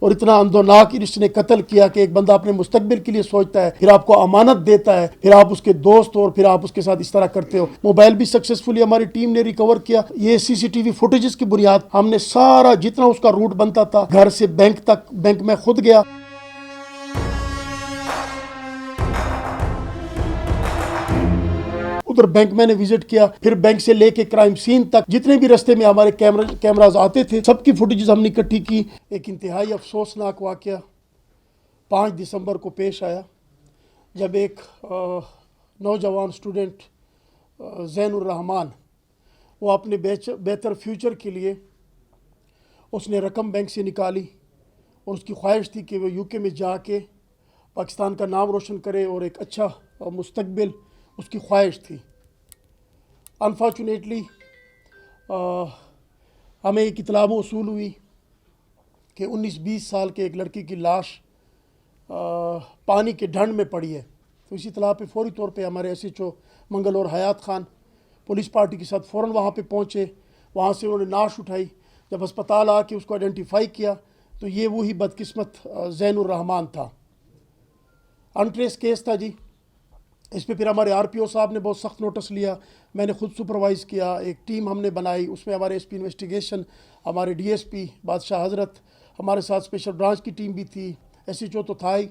اور اتنا اندوناک اس نے قتل کیا کہ ایک بندہ اپنے مستقبل کے لیے سوچتا ہے، پھر آپ کو امانت دیتا ہے، پھر آپ اس کے دوست اور پھر آپ اس کے ساتھ اس طرح کرتے ہو۔ موبائل بھی سکسیسفلی ہماری ٹیم نے ریکور کیا۔ یہ سی سی ٹی وی فوٹیجز کی بنیاد ہم نے سارا جتنا اس کا روٹ بنتا تھا گھر سے بینک تک، بینک میں خود گیا، ادھر بینک میں نے وزٹ کیا، پھر بینک سے لے کے کرائم سین تک جتنے بھی رستے میں ہمارے کیمراز آتے تھے سب کی فوٹیجز ہم نے اکٹھی کی۔ ایک انتہائی افسوسناک واقعہ 5 دسمبر کو پیش آیا جب ایک نوجوان اسٹوڈنٹ زین الرحمان، وہ اپنے بہتر فیوچر کے لیے اس نے رقم بینک سے نکالی اور اس کی خواہش تھی کہ وہ یو کے میں جا کے پاکستان کا نام روشن کرے اور ایک اچھا مستقبل اس کی خواہش تھی۔ انفارچونیٹلی ہمیں ایک اطلاع موصول ہوئی کہ 19-20 سال کے ایک لڑکی کی لاش پانی کے ڈھنڈ میں پڑی ہے۔ تو اسی اطلاع پہ فوری طور پہ ہمارے ایس ایچ او منگل اور حیات خان پولیس پارٹی کے ساتھ فوراً وہاں پہ پہنچے، وہاں سے انہوں نے نعش اٹھائی، جب ہسپتال آ کے اس کو آئیڈینٹیفائی کیا تو یہ وہی بدقسمت زین الرحمان تھا۔ انٹریس کیس تھا جی، اس پہ پھر ہمارے آر پی او صاحب نے بہت سخت نوٹس لیا، میں نے خود سپروائز کیا، ایک ٹیم ہم نے بنائی، اس میں ہمارے ایس پی انویسٹیگیشن، ہمارے ڈی ایس پی بادشاہ حضرت، ہمارے ساتھ اسپیشل برانچ کی ٹیم بھی تھی، ایس ایچ او تو تھا ہی،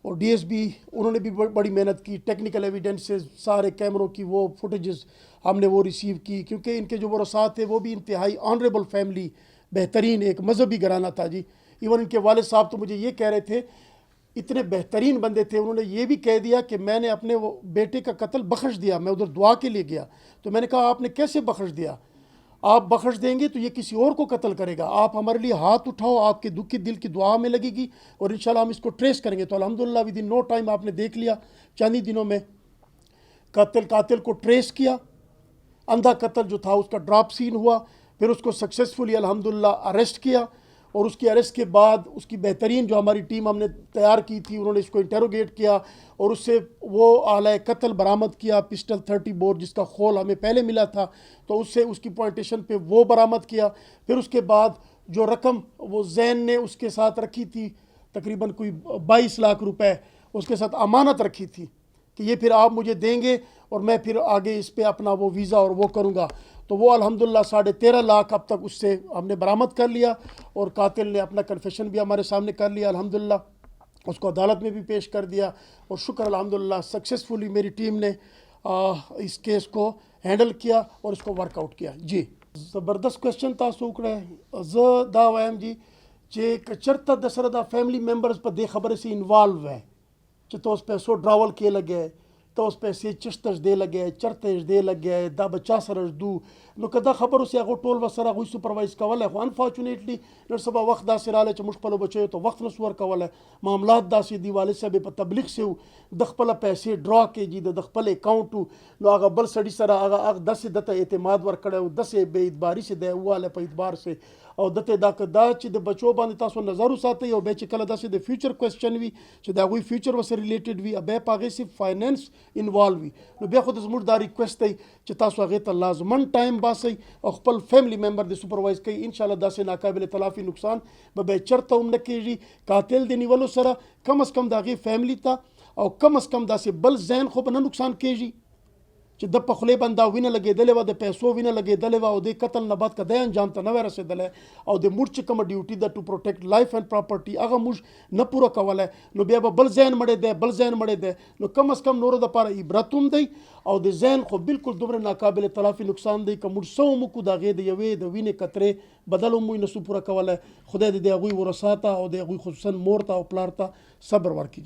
اور ڈی ایس بی انہوں نے بھی بڑی محنت کی، ٹیکنیکل ایویڈنسز سارے کیمروں کی وہ فوٹیجز ہم نے وہ ریسیو کی، کیونکہ ان کے جو ورثاء تھے وہ بھی انتہائی آنریبل فیملی، بہترین ایک مذہبی گھرانہ تھا جی۔ ایون ان کے والد صاحب تو مجھے یہ کہہ رہے تھے، اتنے بہترین بندے تھے، انہوں نے یہ بھی کہہ دیا کہ میں نے اپنے وہ بیٹے کا قتل بخش دیا، میں ادھر دعا کے لیے گیا تو میں نے کہا آپ نے کیسے بخش دیا؟ آپ بخش دیں گے تو یہ کسی اور کو قتل کرے گا، آپ ہمارے لیے ہاتھ اٹھاؤ، آپ کے دکھی دل کی دعا میں لگے گی اور انشاءاللہ ہم اس کو ٹریس کریں گے۔ تو الحمدللہ ودن نو ٹائم آپ نے دیکھ لیا، چند ہی دنوں میں قاتل کو ٹریس کیا، اندھا قتل جو تھا اس کا ڈراپ سین ہوا، پھر اس کو سکسیسفلی الحمدللہ اریسٹ کیا، اور اس کی اریسٹ کے بعد اس کی بہترین جو ہماری ٹیم ہم نے تیار کی تھی انہوں نے اس کو انٹیروگیٹ کیا اور اس سے وہ آلہ قتل برآمد کیا، پسٹل 30 بور جس کا خول ہمیں پہلے ملا تھا، تو اس سے اس کی پوائنٹیشن پہ وہ برآمد کیا۔ پھر اس کے بعد جو رقم وہ زین نے اس کے ساتھ رکھی تھی تقریباً کوئی 22 لاکھ روپے اس کے ساتھ امانت رکھی تھی کہ یہ پھر آپ مجھے دیں گے اور میں پھر آگے اس پہ اپنا وہ ویزا اور وہ کروں گا، تو وہ الحمدللہ 13.5 لاکھ اب تک اس سے ہم نے برآمد کر لیا، اور قاتل نے اپنا کنفیشن بھی ہمارے سامنے کر لیا الحمدللہ، اس کو عدالت میں بھی پیش کر دیا، اور شکر الحمدللہ سکسیسفلی میری ٹیم نے اس کیس کو ہینڈل کیا اور اس کو ورک آؤٹ کیا۔ جی زبردست کوشچن تاسو وکړی، زه دا وایم جی چې که چېرته د سره دا فیملی ممبرز په دې خبرې سره انوالو وی چې ته اوس پیسو ډراول کې لګی، ته اوس پیسې چشتش دی لګی، چرته دی لګی، دا بچا سره ږدو، نو که دا خبر اوس هغو ټول ورسره هغوی سپروایز کولی، خو انفارچونیټلی نن سبا وخت داسې راغلی چې موږ خپلو بچیو ته وخت نسو ورکولی، معاملات داسې دي، والد صاحب یې په تبلیغ سي و د خپله پیسې ډرا کېږي د خپل اکاونټ و، نو هغه بل سړي سره هغه داسې دته اعتماد ورکړی و، داسې بې اعتباري سي دی ووالی په اعتبار سي، او دته دا که دا چې د بچو باندې تاسو نظر وساتئ، او بیا چې کله داسې د فیوچر کوېسچن وي چې د هغوی فیوچر ورسره ریلیټډ وي، بیا په هغې سي فاینانس انوالو وي، نو بیا خو زموږ دا ریکویسټ دی چې تاسو هغې ته لازمن ټایم باسئ او خپل فیملی ممبر دې سپروایز کوي، انشاءالله داسې ناقابل تلافي نقصان به بیا چېرته هم نه کېږي، قاتل د نیولو سره کم از کم د هغې فیملی ته او کم از کم داسې بل ذهن خو به نه نقصان کېږي چې د په خولې باندې دا وینه لګېدلې وه، د پیسو وینه لګېدلې وه، او دې قتل نه بعد که دی انجام ته نه وی رسېدلی، او د موږ چې کومه ډیوټي ده to protect life and property هغه موږ نه پوره کولی، نو بیا به بل ذهن مړی دی، بل ذهن مړی دی، نو کم از کم نورو دپاره عبرت هم دی، او د ذهن خو بالکل دومره ناقابل تلافي نقصان دی که موږ څه هم وکړو د هغې د یوې د وینې قطرې بدل هم موږ نسو پوره کولی، خدای دې د هغوی ورثا ته او د هغوی خصوصا مور ته او پلار ته صبر ورکړي.